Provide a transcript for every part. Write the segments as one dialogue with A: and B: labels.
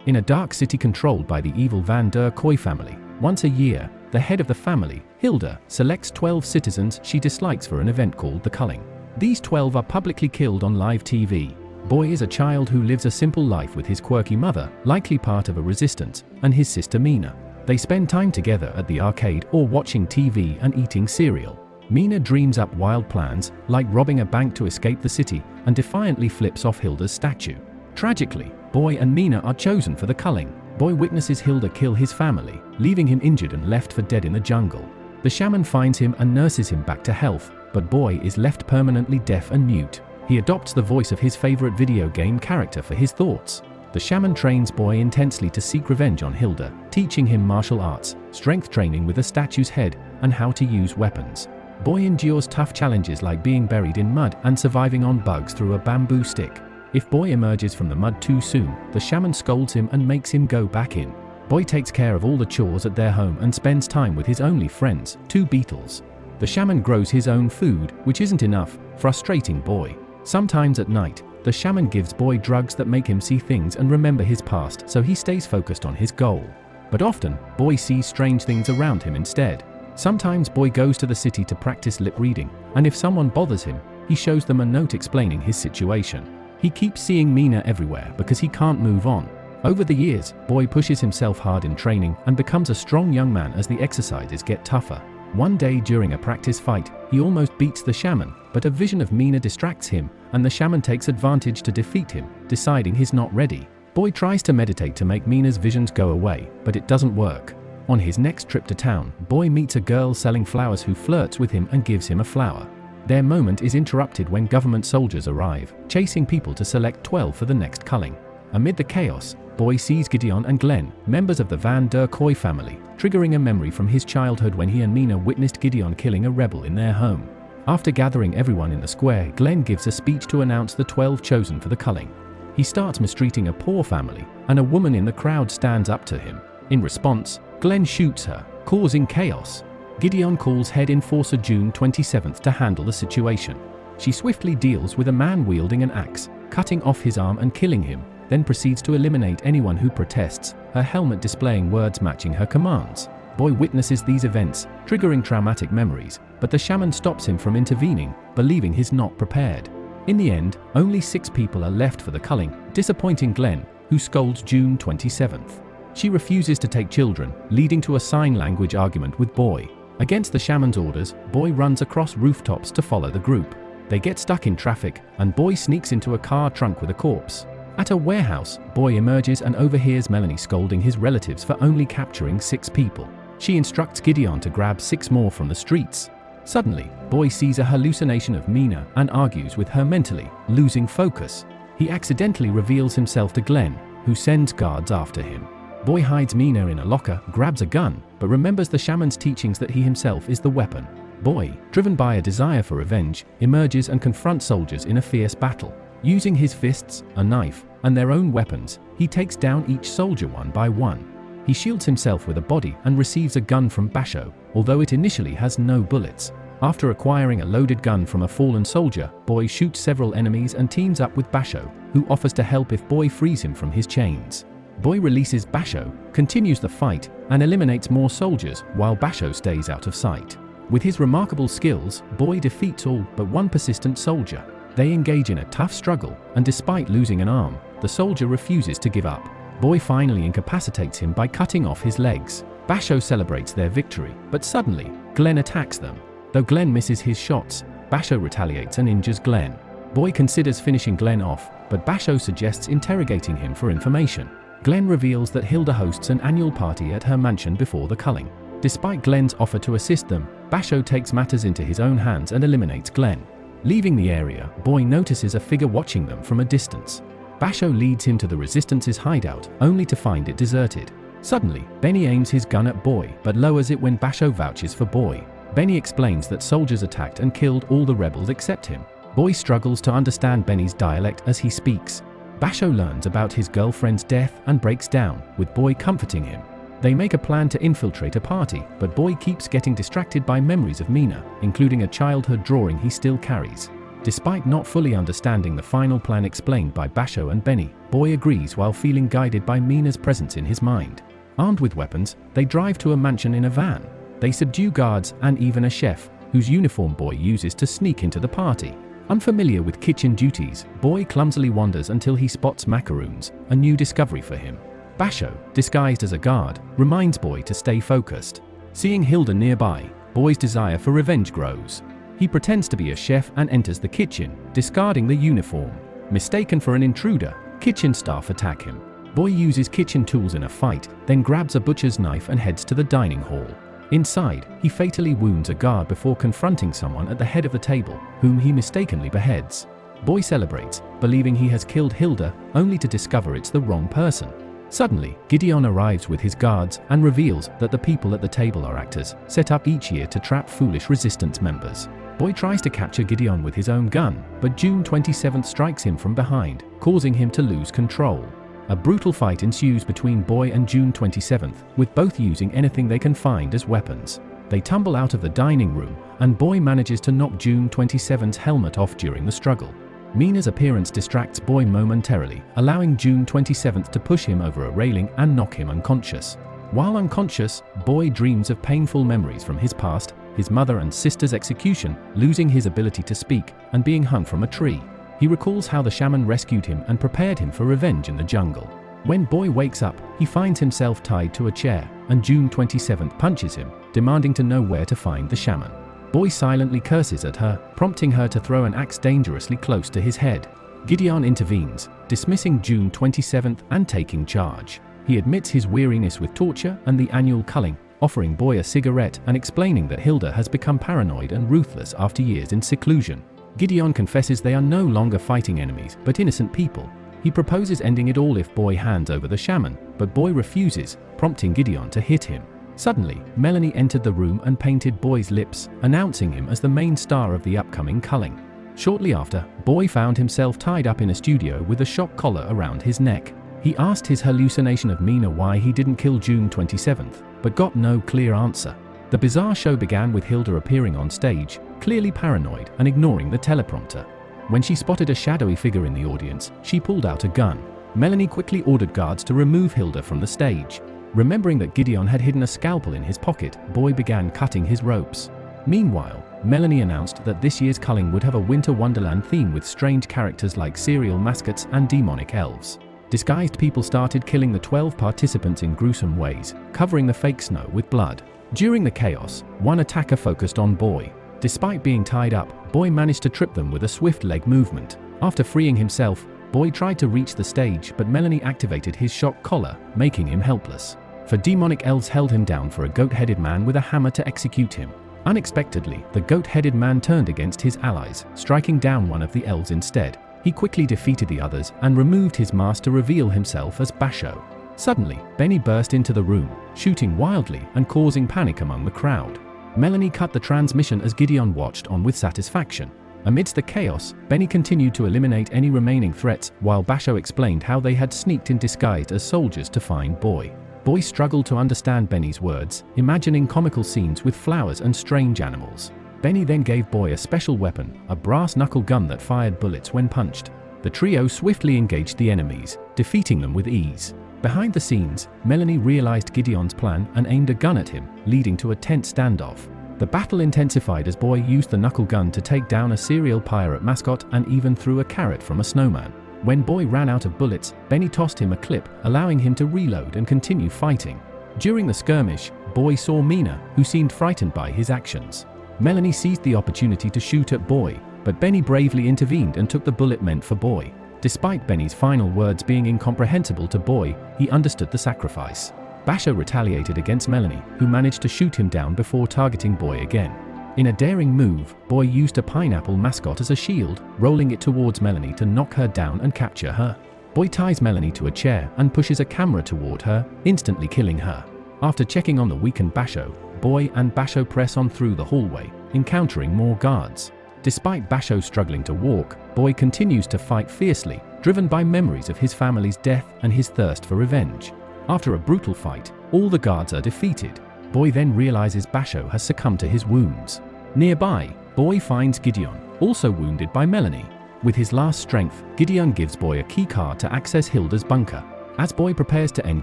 A: In a dark city controlled by the evil Van der Kooi family, once a year, the head of the family, Hilda, selects 12 citizens she dislikes for an event called the Culling. These 12 are publicly killed on live TV. Boy is a child who lives a simple life with his quirky mother, likely part of a resistance, and his sister Mina. They spend time together at the arcade or watching TV and eating cereal. Mina dreams up wild plans, like robbing a bank to escape the city, and defiantly flips off Hilda's statue. Tragically, Boy and Mina are chosen for the Culling. Boy witnesses Hilda kill his family, leaving him injured and left for dead in the jungle. The shaman finds him and nurses him back to health, but Boy is left permanently deaf and mute. He adopts the voice of his favorite video game character for his thoughts. The shaman trains Boy intensely to seek revenge on Hilda, teaching him martial arts, strength training with a statue's head, and how to use weapons. Boy endures tough challenges like being buried in mud and surviving on bugs through a bamboo stick. If Boy emerges from the mud too soon, the shaman scolds him and makes him go back in. Boy takes care of all the chores at their home and spends time with his only friends, 2 beetles. The shaman grows his own food, which isn't enough, frustrating Boy. Sometimes at night, the shaman gives Boy drugs that make him see things and remember his past, so he stays focused on his goal. But often, Boy sees strange things around him instead. Sometimes Boy goes to the city to practice lip reading, and if someone bothers him, he shows them a note explaining his situation. He keeps seeing Mina everywhere because he can't move on. Over the years, Boy pushes himself hard in training and becomes a strong young man as the exercises get tougher. One day during a practice fight, he almost beats the shaman, but a vision of Mina distracts him, and the shaman takes advantage to defeat him, deciding he's not ready. Boy tries to meditate to make Mina's visions go away, but it doesn't work. On his next trip to town, Boy meets a girl selling flowers who flirts with him and gives him a flower. Their moment is interrupted when government soldiers arrive, chasing people to select 12 for the next culling. Amid the chaos, Boy sees Gideon and Glenn, members of the Van der Kooi family, triggering a memory from his childhood when he and Mina witnessed Gideon killing a rebel in their home. After gathering everyone in the square, Glenn gives a speech to announce the 12 chosen for the culling. He starts mistreating a poor family, and a woman in the crowd stands up to him. In response, Glenn shoots her, causing chaos. Gideon calls head enforcer June 27th to handle the situation. She swiftly deals with a man wielding an axe, cutting off his arm and killing him, then proceeds to eliminate anyone who protests, her helmet displaying words matching her commands. Boy witnesses these events, triggering traumatic memories, but the shaman stops him from intervening, believing he's not prepared. In the end, only 6 people are left for the culling, disappointing Glenn, who scolds June 27th. She refuses to take children, leading to a sign language argument with Boy. Against the shaman's orders, Boy runs across rooftops to follow the group. They get stuck in traffic, and Boy sneaks into a car trunk with a corpse. At a warehouse, Boy emerges and overhears Melanie scolding his relatives for only capturing 6 people. She instructs Gideon to grab 6 more from the streets. Suddenly, Boy sees a hallucination of Mina and argues with her mentally, losing focus. He accidentally reveals himself to Glenn, who sends guards after him. Boy hides Mina in a locker, grabs a gun, but remembers the shaman's teachings that he himself is the weapon. Boy, driven by a desire for revenge, emerges and confronts soldiers in a fierce battle. Using his fists, a knife, and their own weapons, he takes down each soldier one by one. He shields himself with a body and receives a gun from Basho, although it initially has no bullets. After acquiring a loaded gun from a fallen soldier, Boy shoots several enemies and teams up with Basho, who offers to help if Boy frees him from his chains. Boy releases Basho, continues the fight, and eliminates more soldiers while Basho stays out of sight. With his remarkable skills, Boy defeats all but one persistent soldier. They engage in a tough struggle, and despite losing an arm, the soldier refuses to give up. Boy finally incapacitates him by cutting off his legs. Basho celebrates their victory, but suddenly, Glenn attacks them. Though Glenn misses his shots, Basho retaliates and injures Glenn. Boy considers finishing Glenn off, but Basho suggests interrogating him for information. Glenn reveals that Hilda hosts an annual party at her mansion before the culling. Despite Glenn's offer to assist them, Basho takes matters into his own hands and eliminates Glenn. Leaving the area, Boy notices a figure watching them from a distance. Basho leads him to the Resistance's hideout, only to find it deserted. Suddenly, Benny aims his gun at Boy, but lowers it when Basho vouches for Boy. Benny explains that soldiers attacked and killed all the rebels except him. Boy struggles to understand Benny's dialect as he speaks. Basho learns about his girlfriend's death and breaks down, with Boy comforting him. They make a plan to infiltrate a party, but Boy keeps getting distracted by memories of Mina, including a childhood drawing he still carries. Despite not fully understanding the final plan explained by Basho and Benny, Boy agrees while feeling guided by Mina's presence in his mind. Armed with weapons, they drive to a mansion in a van. They subdue guards and even a chef, whose uniform Boy uses to sneak into the party. Unfamiliar with kitchen duties, Boy clumsily wanders until he spots macaroons, a new discovery for him. Basho, disguised as a guard, reminds Boy to stay focused. Seeing Hilda nearby, Boy's desire for revenge grows. He pretends to be a chef and enters the kitchen, discarding the uniform. Mistaken for an intruder, kitchen staff attack him. Boy uses kitchen tools in a fight, then grabs a butcher's knife and heads to the dining hall. Inside, he fatally wounds a guard before confronting someone at the head of the table, whom he mistakenly beheads. Boy celebrates, believing he has killed Hilda, only to discover it's the wrong person. Suddenly, Gideon arrives with his guards and reveals that the people at the table are actors, set up each year to trap foolish resistance members. Boy tries to capture Gideon with his own gun, but June 27th strikes him from behind, causing him to lose control. A brutal fight ensues between Boy and June 27th, with both using anything they can find as weapons. They tumble out of the dining room, and Boy manages to knock June 27th's helmet off during the struggle. Mina's appearance distracts Boy momentarily, allowing June 27th to push him over a railing and knock him unconscious. While unconscious, Boy dreams of painful memories from his past, his mother and sister's execution, losing his ability to speak, and being hung from a tree. He recalls how the shaman rescued him and prepared him for revenge in the jungle. When Boy wakes up, he finds himself tied to a chair, and June 27th punches him, demanding to know where to find the shaman. Boy silently curses at her, prompting her to throw an axe dangerously close to his head. Gideon intervenes, dismissing June 27th and taking charge. He admits his weariness with torture and the annual culling, offering Boy a cigarette and explaining that Hilda has become paranoid and ruthless after years in seclusion. Gideon confesses they are no longer fighting enemies, but innocent people. He proposes ending it all if Boy hands over the shaman, but Boy refuses, prompting Gideon to hit him. Suddenly, Melanie entered the room and painted Boy's lips, announcing him as the main star of the upcoming culling. Shortly after, Boy found himself tied up in a studio with a shock collar around his neck. He asked his hallucination of Mina why he didn't kill June 27th, but got no clear answer. The bizarre show began with Hilda appearing on stage, clearly paranoid and ignoring the teleprompter. When she spotted a shadowy figure in the audience, she pulled out a gun. Melanie quickly ordered guards to remove Hilda from the stage. Remembering that Gideon had hidden a scalpel in his pocket, Boy began cutting his ropes. Meanwhile, Melanie announced that this year's culling would have a winter wonderland theme with strange characters like cereal mascots and demonic elves. Disguised people started killing the 12 participants in gruesome ways, covering the fake snow with blood. During the chaos, one attacker focused on Boy. Despite being tied up, Boy managed to trip them with a swift leg movement. After freeing himself, Boy tried to reach the stage, but Melanie activated his shock collar, making him helpless. For demonic elves held him down for a goat-headed man with a hammer to execute him. Unexpectedly, the goat-headed man turned against his allies, striking down one of the elves instead. He quickly defeated the others and removed his mask to reveal himself as Basho. Suddenly, Benny burst into the room, shooting wildly and causing panic among the crowd. Melanie cut the transmission as Gideon watched on with satisfaction. Amidst the chaos, Benny continued to eliminate any remaining threats, while Basho explained how they had sneaked in disguised as soldiers to find Boy. Boy struggled to understand Benny's words, imagining comical scenes with flowers and strange animals. Benny then gave Boy a special weapon, a brass knuckle gun that fired bullets when punched. The trio swiftly engaged the enemies, defeating them with ease. Behind the scenes, Melanie realized Gideon's plan and aimed a gun at him, leading to a tense standoff. The battle intensified as Boy used the knuckle gun to take down a serial pirate mascot and even threw a carrot from a snowman. When Boy ran out of bullets, Benny tossed him a clip, allowing him to reload and continue fighting. During the skirmish, Boy saw Mina, who seemed frightened by his actions. Melanie seized the opportunity to shoot at Boy, but Benny bravely intervened and took the bullet meant for Boy. Despite Benny's final words being incomprehensible to Boy, he understood the sacrifice. Basho retaliated against Melanie, who managed to shoot him down before targeting Boy again. In a daring move, Boy used a pineapple mascot as a shield, rolling it towards Melanie to knock her down and capture her. Boy ties Melanie to a chair and pushes a camera toward her, instantly killing her. After checking on the weakened Basho, Boy and Basho press on through the hallway, encountering more guards. Despite Basho struggling to walk, Boy continues to fight fiercely, driven by memories of his family's death and his thirst for revenge. After a brutal fight, all the guards are defeated. Boy then realizes Basho has succumbed to his wounds. Nearby, Boy finds Gideon, also wounded by Melanie. With his last strength, Gideon gives Boy a key card to access Hilda's bunker. As Boy prepares to end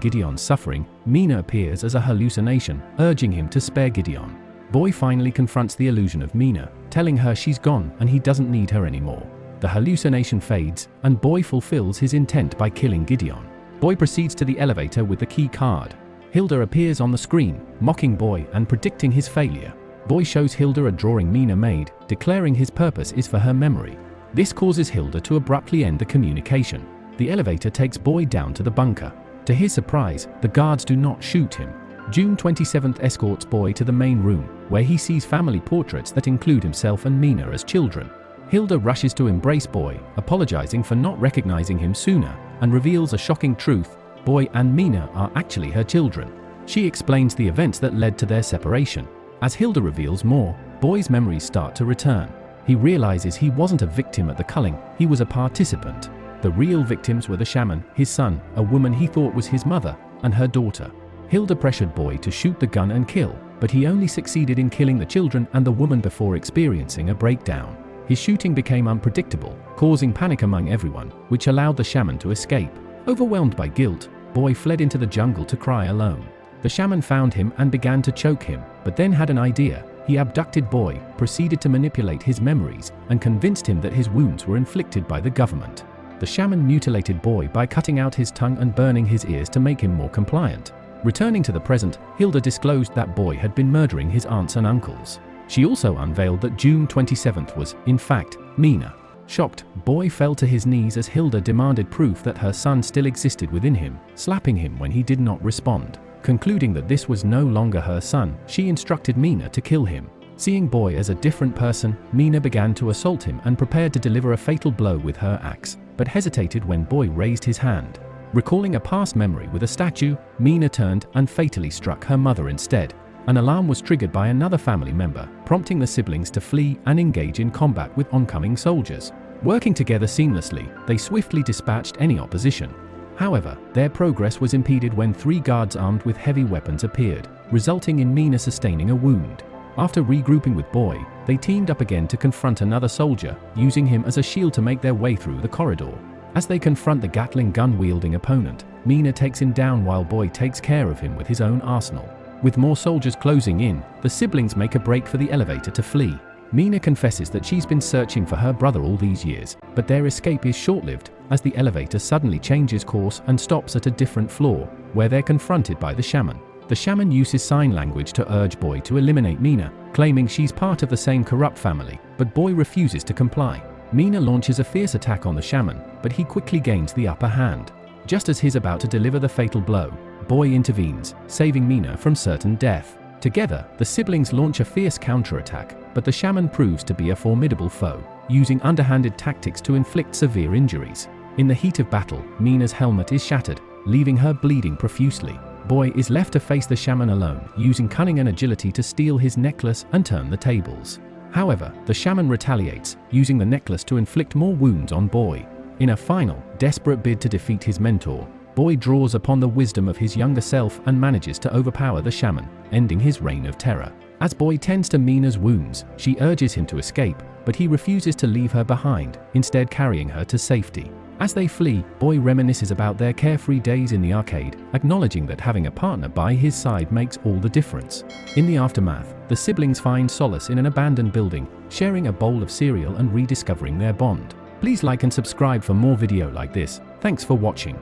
A: Gideon's suffering, Mina appears as a hallucination, urging him to spare Gideon. Boy finally confronts the illusion of Mina, telling her she's gone and he doesn't need her anymore. The hallucination fades, and Boy fulfills his intent by killing Gideon. Boy proceeds to the elevator with the key card. Hilda appears on the screen, mocking Boy and predicting his failure. Boy shows Hilda a drawing Mina made, declaring his purpose is for her memory. This causes Hilda to abruptly end the communication. The elevator takes Boy down to the bunker. To his surprise, the guards do not shoot him. June 27th escorts Boy to the main room, where he sees family portraits that include himself and Mina as children. Hilda rushes to embrace Boy, apologizing for not recognizing him sooner, and reveals a shocking truth: Boy and Mina are actually her children. She explains the events that led to their separation. As Hilda reveals more, Boy's memories start to return. He realizes he wasn't a victim at the culling, he was a participant. The real victims were the shaman, his son, a woman he thought was his mother, and her daughter. Hilda pressured Boy to shoot the gun and kill, but he only succeeded in killing the children and the woman before experiencing a breakdown. His shooting became unpredictable, causing panic among everyone, which allowed the shaman to escape. Overwhelmed by guilt, Boy fled into the jungle to cry alone. The shaman found him and began to choke him, but then had an idea. He abducted Boy, proceeded to manipulate his memories, and convinced him that his wounds were inflicted by the government. The shaman mutilated Boy by cutting out his tongue and burning his ears to make him more compliant. Returning to the present, Hilda disclosed that Boy had been murdering his aunts and uncles. She also unveiled that June 27th was, in fact, Mina. Shocked, Boy fell to his knees as Hilda demanded proof that her son still existed within him, slapping him when he did not respond. Concluding that this was no longer her son, she instructed Mina to kill him. Seeing Boy as a different person, Mina began to assault him and prepared to deliver a fatal blow with her axe, but hesitated when Boy raised his hand. Recalling a past memory with a statue, Mina turned and fatally struck her mother instead. An alarm was triggered by another family member, prompting the siblings to flee and engage in combat with oncoming soldiers. Working together seamlessly, they swiftly dispatched any opposition. However, their progress was impeded when 3 guards armed with heavy weapons appeared, resulting in Mina sustaining a wound. After regrouping with Boy, they teamed up again to confront another soldier, using him as a shield to make their way through the corridor. As they confront the Gatling gun-wielding opponent, Mina takes him down while Boy takes care of him with his own arsenal. With more soldiers closing in, the siblings make a break for the elevator to flee. Mina confesses that she's been searching for her brother all these years, but their escape is short-lived, as the elevator suddenly changes course and stops at a different floor, where they're confronted by the shaman. The shaman uses sign language to urge Boy to eliminate Mina, claiming she's part of the same corrupt family, but Boy refuses to comply. Mina launches a fierce attack on the shaman, but he quickly gains the upper hand. Just as he's about to deliver the fatal blow, Boy intervenes, saving Mina from certain death. Together, the siblings launch a fierce counterattack, but the shaman proves to be a formidable foe, using underhanded tactics to inflict severe injuries. In the heat of battle, Mina's helmet is shattered, leaving her bleeding profusely. Boy is left to face the shaman alone, using cunning and agility to steal his necklace and turn the tables. However, the shaman retaliates, using the necklace to inflict more wounds on Boy. In a final, desperate bid to defeat his mentor, Boy draws upon the wisdom of his younger self and manages to overpower the shaman, ending his reign of terror. As Boy tends to Mina's wounds, she urges him to escape, but he refuses to leave her behind, instead carrying her to safety. As they flee, Boy reminisces about their carefree days in the arcade, acknowledging that having a partner by his side makes all the difference. In the aftermath, the siblings find solace in an abandoned building, sharing a bowl of cereal and rediscovering their bond. Please like and subscribe for more video like this. Thanks for watching.